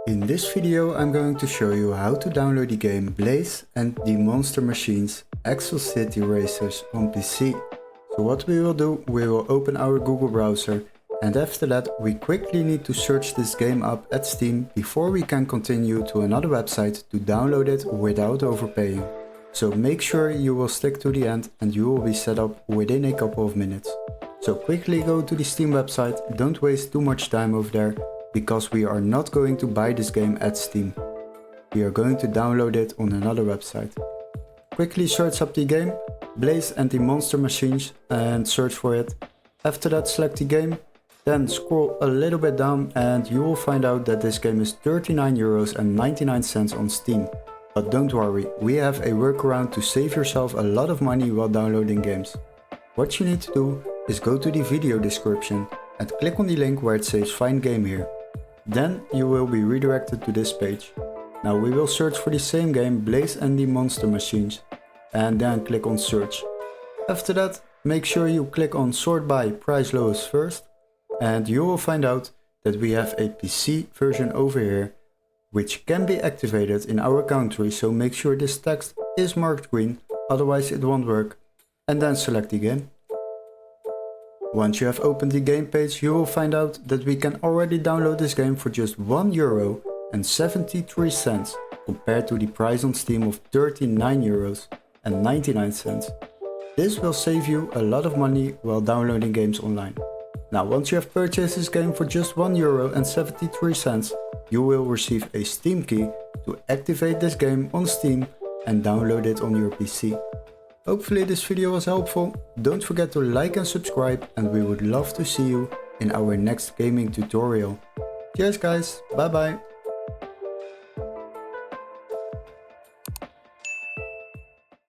In this video I'm going to show you how to download the game Blaze and the Monster Machines Axel City Racers on PC. So what we will do, we will open our Google browser, and after that we quickly need to search this game up at Steam before we can continue to another website to download it without overpaying. So make sure you will stick to the end and you will be set up within a couple of minutes. So quickly go to the Steam website, don't waste too much time over there, because we are not going to buy this game at Steam. We are going to download it on another website. Quickly search up the game, Blaze and the Monster Machines, and search for it. After that select the game, then scroll a little bit down and you will find out that this game is €39.99 on Steam. But don't worry, we have a workaround to save yourself a lot of money while downloading games. What you need to do is go to the video description and click on the link where it says find game here. Then you will be redirected to this page. Now we will search for the same game, Blaze and the Monster Machines, and then click on search. After that, make sure you click on sort by price lowest first, and you will find out that we have a PC version over here, which can be activated in our country, so make sure this text is marked green, otherwise it won't work, and then select the game. Once you have opened the game page, you will find out that we can already download this game for just €1.73 compared to the price on Steam of €39.99. This will save you a lot of money while downloading games online. Now once you have purchased this game for just €1.73, you will receive a Steam key to activate this game on Steam and download it on your PC. Hopefully this video was helpful. Don't forget to like and subscribe, and we would love to see you in our next gaming tutorial. Cheers guys, bye bye.